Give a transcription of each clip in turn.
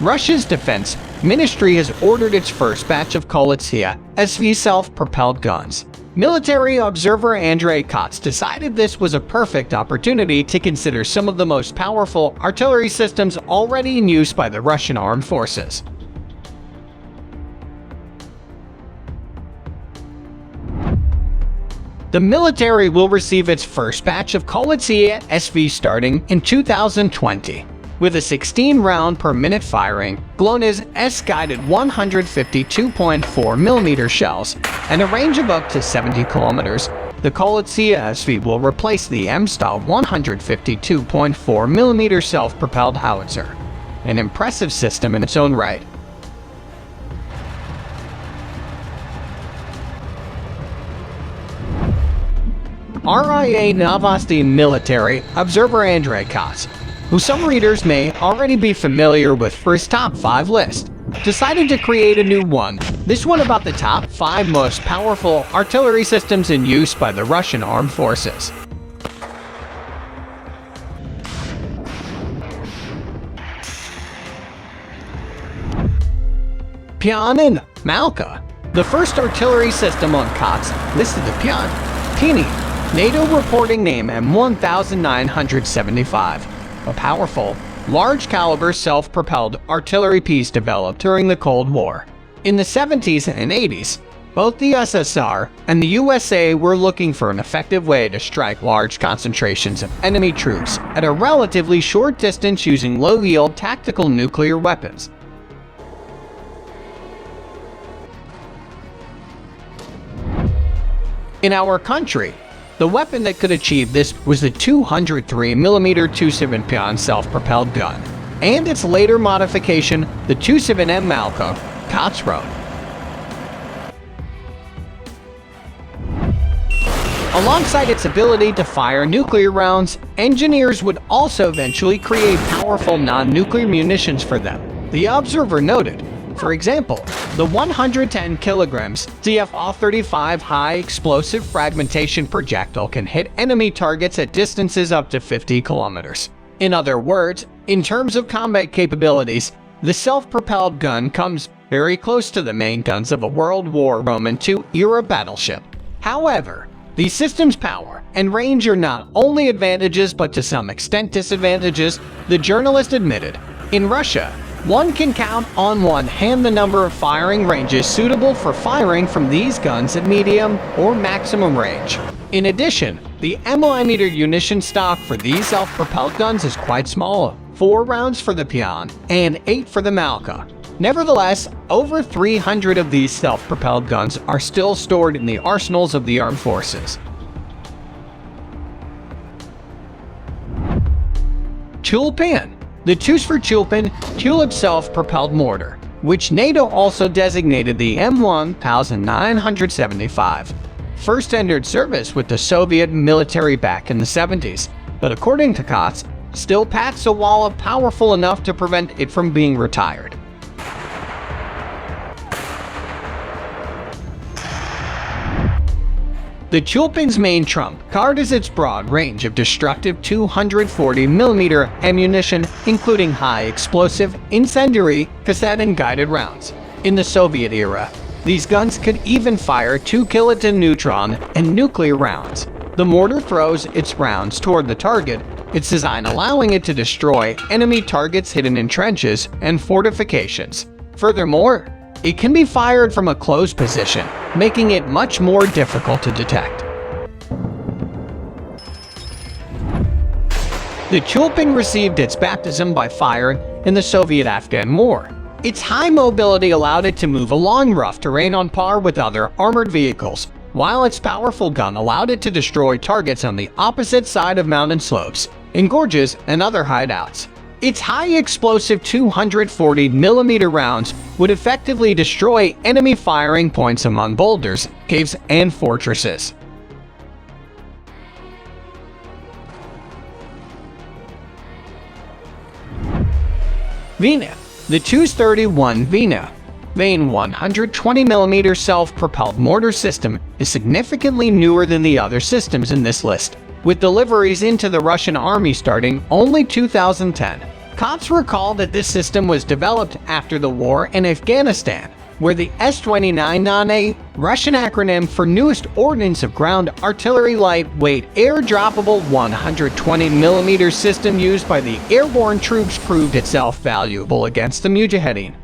Russia's defense ministry has ordered its first batch of Kolizhia SV self-propelled guns. Military observer Andrei Kotz decided this was a perfect opportunity to consider some of the most powerful artillery systems already in use by the Russian armed forces. The military will receive its first batch of Kolizhia SV starting in 2020. With a 16-round-per-minute firing, GLONASS S-guided 152.4mm shells, and a range of up to 70 kilometers, the Kolizhia SV will replace the M-style 152.4mm self-propelled howitzer, an impressive system in its own right. RIA Novosti military observer Andrei Kotz, who some readers may already be familiar with for his top 5 list, decided to create a new one, this one about the top 5 most powerful artillery systems in use by the Russian armed forces. Pion and Malka. The first artillery system on Kotz listed the Pion, Tini, NATO reporting name M1975. A powerful, large-caliber self-propelled artillery piece developed during the Cold War. In the 70s and 80s, both the USSR and the USA were looking for an effective way to strike large concentrations of enemy troops at a relatively short distance using low-yield tactical nuclear weapons. In our country, the weapon that could achieve this was the 203mm 27 Pion self-propelled gun, and its later modification, the 27M Malka, Kotz wrote. Alongside its ability to fire nuclear rounds, engineers would also eventually create powerful non-nuclear munitions for them, the observer noted. For example, the 110 kilograms DFA-35 high-explosive fragmentation projectile can hit enemy targets at distances up to 50 kilometers. In other words, in terms of combat capabilities, the self-propelled gun comes very close to the main guns of a World War II-era battleship. However, these systems' power and range are not only advantages but to some extent disadvantages, the journalist admitted. In Russia, one can count on one hand the number of firing ranges suitable for firing from these guns at medium or maximum range. In addition, the mm munition stock for these self-propelled guns is quite small, 4 rounds for the Pion and 8 for the Malka. Nevertheless, over 300 of these self-propelled guns are still stored in the arsenals of the armed forces. Tulpan. The Tusver Tulpan Tulip self-propelled mortar, which NATO also designated the M1975, first entered service with the Soviet military back in the 70s, but according to Kotz, still packs a wallop powerful enough to prevent it from being retired. The Tulpan's main trump card is its broad range of destructive 240mm ammunition, including high-explosive, incendiary, cassette and guided rounds. In the Soviet era, these guns could even fire 2-kiloton neutron and nuclear rounds. The mortar throws its rounds toward the target, its design allowing it to destroy enemy targets hidden in trenches and fortifications. Furthermore, it can be fired from a closed position, making it much more difficult to detect. The Tulpan received its baptism by fire in the Soviet-Afghan War. Its high mobility allowed it to move along rough terrain on par with other armored vehicles, while its powerful gun allowed it to destroy targets on the opposite side of mountain slopes, in gorges and other hideouts. Its high-explosive 240mm rounds would effectively destroy enemy firing points among boulders, caves, and fortresses. Vina. The Tu-31 Vina, Vane 120mm self-propelled mortar system is significantly newer than the other systems in this list, with deliveries into the Russian army starting only 2010. Kotz recalled that this system was developed after the war in Afghanistan, where the S-29, Russian acronym for Newest Ordnance of Ground Artillery Lightweight Air-Droppable 120mm system used by the airborne troops proved itself valuable against the Mujahideen.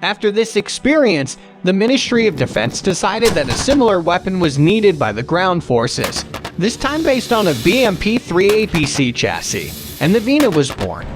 After this experience, the Ministry of Defense decided that a similar weapon was needed by the ground forces, this time based on a BMP-3 APC chassis, and the Vina was born.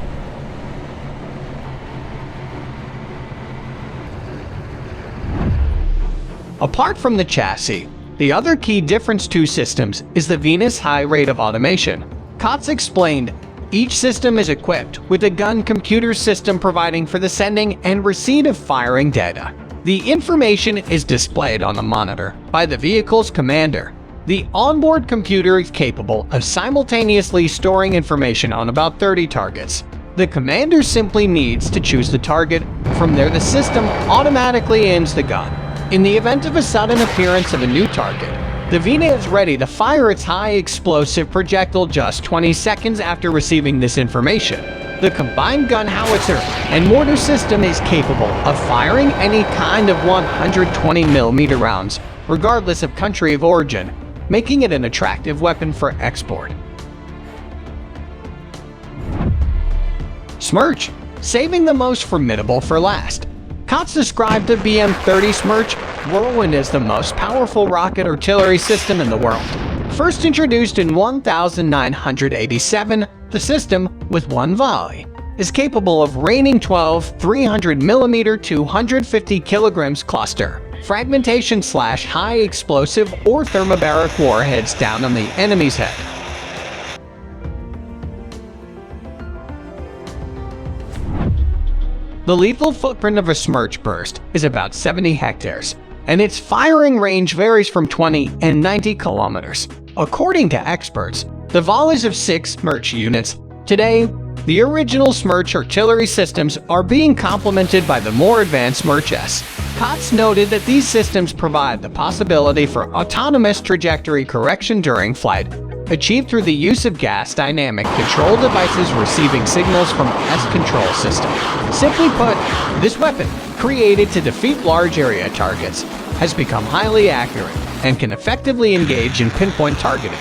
Apart from the chassis, the other key difference to systems is the Vina's high rate of automation. Kotz explained, each system is equipped with a gun computer system providing for the sending and receipt of firing data. The information is displayed on the monitor by the vehicle's commander. The onboard computer is capable of simultaneously storing information on about 30 targets. The commander simply needs to choose the target. From there, the system automatically aims the gun. In the event of a sudden appearance of a new target, the Vina is ready to fire its high-explosive projectile just 20 seconds after receiving this information. The combined gun howitzer and mortar system is capable of firing any kind of 120mm rounds, regardless of country of origin, making it an attractive weapon for export. Smerch, saving the most formidable for last. Kotz described the BM-30 Smerch Whirlwind as the most powerful rocket artillery system in the world. First introduced in 1987, the system, with one volley, is capable of raining 12 300mm 250 kg cluster fragmentation/high explosive or thermobaric warheads down on the enemy's head. The lethal footprint of a Smerch burst is about 70 hectares, and its firing range varies from 20 and 90 kilometers. According to experts, the volleys of 6 Smerch units. Today, the original Smerch artillery systems are being complemented by the more advanced Smerch S. Kotz noted that these systems provide the possibility for autonomous trajectory correction during flight, achieved through the use of gas dynamic control devices receiving signals from S control system. Simply put, this weapon, created to defeat large area targets, has become highly accurate and can effectively engage in pinpoint targeting.